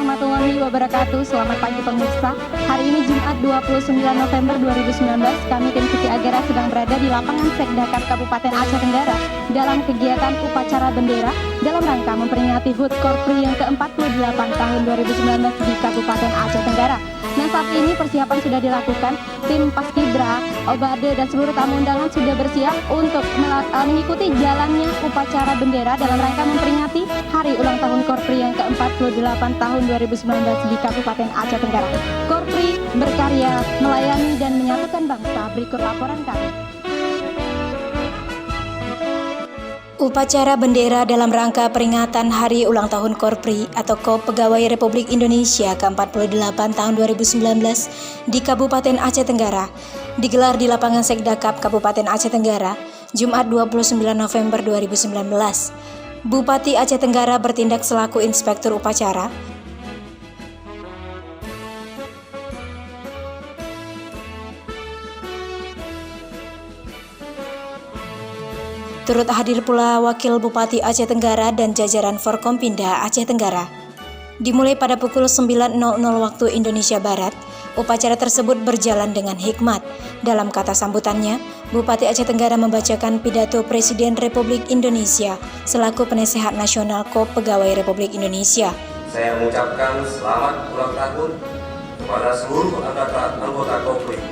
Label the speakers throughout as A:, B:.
A: warahmatullahi wabarakatuh. Selamat pagi pemirsa. Hari ini Jumat 29 November 2019, kami tim Suci Agara sedang berada di lapangan Sekdakap Kabupaten Aceh Tenggara dalam kegiatan upacara bendera dalam rangka memperingati HUT Korpri yang ke-48 tahun 2019 di Kabupaten Aceh Tenggara. Nah, saat ini persiapan sudah dilakukan. Tim Paskibra, Obade, dan seluruh tamu undangan sudah bersiap untuk mengikuti jalannya upacara bendera dalam rangka memperingati Hari Ulang Tahun Korpri yang ke-48 tahun 2019 di Kabupaten Aceh Tenggara. Korpri berkarya, melayani, dan menyatukan bangsa. Berikut laporan kami.
B: Upacara bendera dalam rangka peringatan Hari Ulang Tahun Korpri atau KOP Pegawai Republik Indonesia ke-48 tahun 2019 di Kabupaten Aceh Tenggara digelar di lapangan Sekdakap Kabupaten Aceh Tenggara, Jumat 29 November 2019. Bupati Aceh Tenggara bertindak selaku inspektur upacara. Turut hadir pula Wakil Bupati Aceh Tenggara dan jajaran Forkompinda Aceh Tenggara. Dimulai pada pukul 9.00 waktu Indonesia Barat, upacara tersebut berjalan dengan hikmat. Dalam kata sambutannya, Bupati Aceh Tenggara membacakan pidato Presiden Republik Indonesia selaku penasehat nasional KOP Pegawai Republik Indonesia.
C: Saya mengucapkan selamat ulang tahun kepada seluruh anggota KOPRI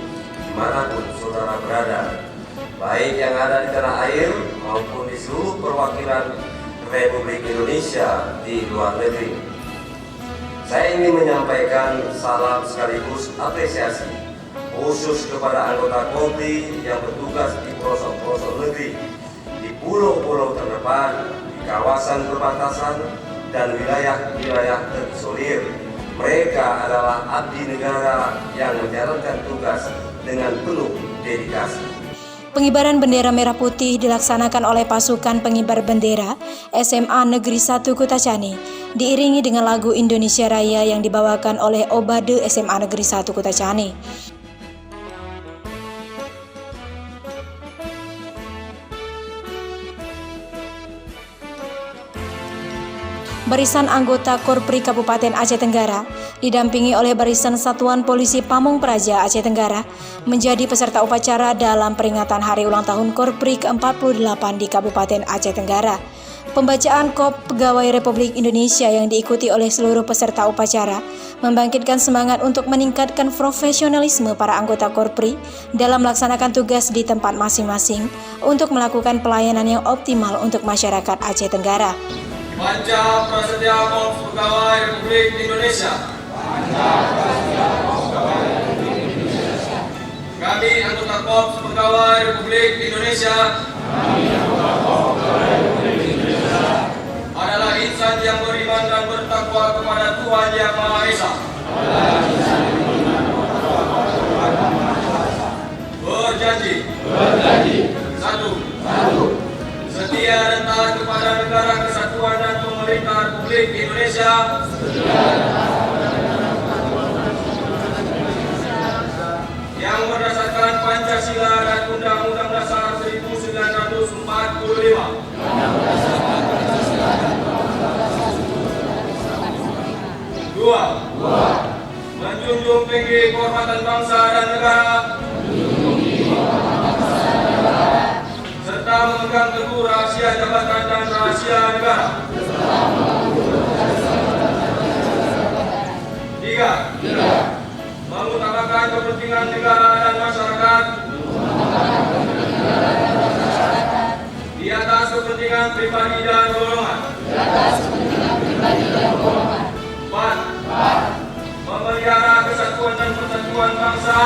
C: dimanapun saudara berada, baik yang ada di tanah air maupun di seluruh perwakilan Republik Indonesia di luar negeri. Saya ingin menyampaikan salam sekaligus apresiasi khusus kepada anggota KOPRI yang bertugas di pelosok-pelosok negeri, di pulau-pulau terdepan, di kawasan perbatasan, dan wilayah-wilayah terisolir. Mereka adalah abdi negara yang menjalankan tugas dengan penuh dedikasi.
B: Pengibaran bendera merah putih dilaksanakan oleh pasukan pengibar bendera SMA Negeri 1 Kutacani, diiringi dengan lagu Indonesia Raya yang dibawakan oleh Obade SMA Negeri 1 Kutacani. Barisan anggota Korpri Kabupaten Aceh Tenggara didampingi oleh Barisan Satuan Polisi Pamong Praja Aceh Tenggara menjadi peserta upacara dalam peringatan Hari Ulang Tahun Korpri ke-48 di Kabupaten Aceh Tenggara. Pembacaan KOP Pegawai Republik Indonesia yang diikuti oleh seluruh peserta upacara membangkitkan semangat untuk meningkatkan profesionalisme para anggota Korpri dalam melaksanakan tugas di tempat masing-masing untuk melakukan pelayanan yang optimal untuk masyarakat Aceh Tenggara.
D: Panca Prasetya KOP Pegawai Republik Indonesia. Kami anggota KOP Pegawai Republik Indonesia. Adalah insan yang beriman dan bertakwa kepada Tuhan Yang Maha Esa. Berjanji. Satu. Setia dan taat kepada negara kesatuan dan pemerintah Republik Indonesia. Yang berdasarkan Pancasila dan Undang-Undang Dasar 1945. Dua. Menjunjung tinggi kehormatan bangsa dan negara. Serta memegang teguh rahasia jabatan dan rahasia negara. Tiga. Mengutamakan kepentingan negara dan masyarakat di atas kepentingan pribadi dan golongan. Empat. Memelihara kesatuan dan persatuan bangsa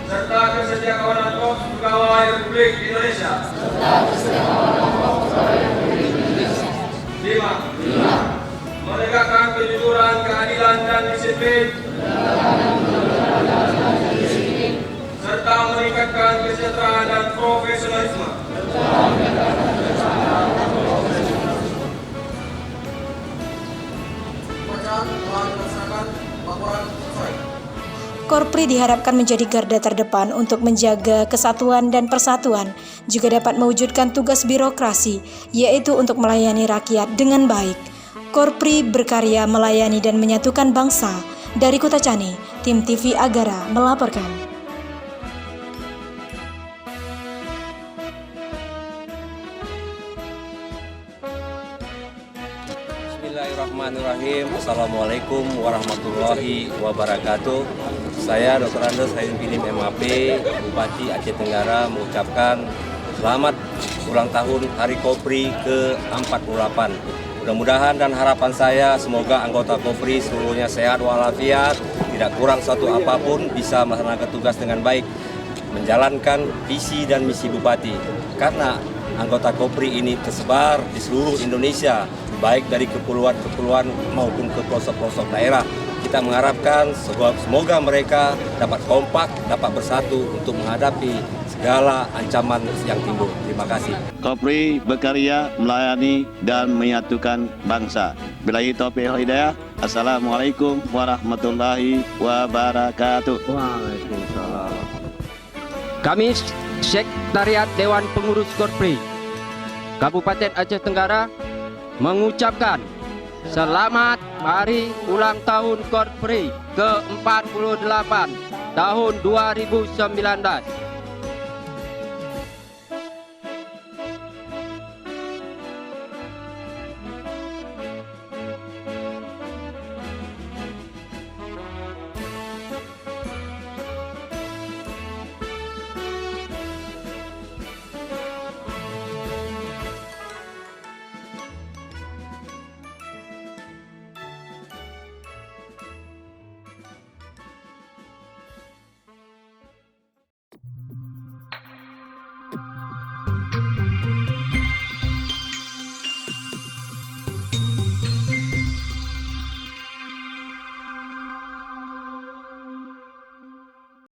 D: serta kesetiakawanan KOP Pegawai Republik Indonesia. 5. Menegakkan kejujuran, keadilan, dan disiplin serta meningkatkan kesejahteraan dan profesionalisme.
B: Korpri diharapkan menjadi garda terdepan untuk menjaga kesatuan dan persatuan, juga dapat mewujudkan tugas birokrasi, yaitu untuk melayani rakyat dengan baik. Korpri berkarya melayani dan menyatukan bangsa. Dari Kota Cani, tim TV Agara melaporkan.
C: Bismillahirrahmanirrahim. Assalamualaikum warahmatullahi wabarakatuh. Saya Dr. Andes Hairul Pilim MAP, Bupati Aceh Tenggara, mengucapkan selamat ulang tahun Hari Korpri ke-48. Mudah-mudahan dan harapan saya semoga anggota Korpri seluruhnya sehat walafiat, tidak kurang satu apapun, bisa melaksanakan tugas dengan baik, menjalankan visi dan misi Bupati. Karena anggota Korpri ini tersebar di seluruh Indonesia, baik dari kepulauan-kepulauan maupun ke pelosok-pelosok daerah. Kita mengharapkan semoga mereka dapat kompak, dapat bersatu untuk menghadapi segala ancaman yang timbul. Terima kasih.
E: Korpri berkarya melayani dan menyatukan bangsa. Billahi taufiq wal hidayah. Assalamualaikum warahmatullahi wabarakatuh.
F: Waalaikumsalam. Kami Sekretariat Dewan Pengurus Korpri Kabupaten Aceh Tenggara mengucapkan selamat hari ulang tahun Korpri ke-48 tahun 2019.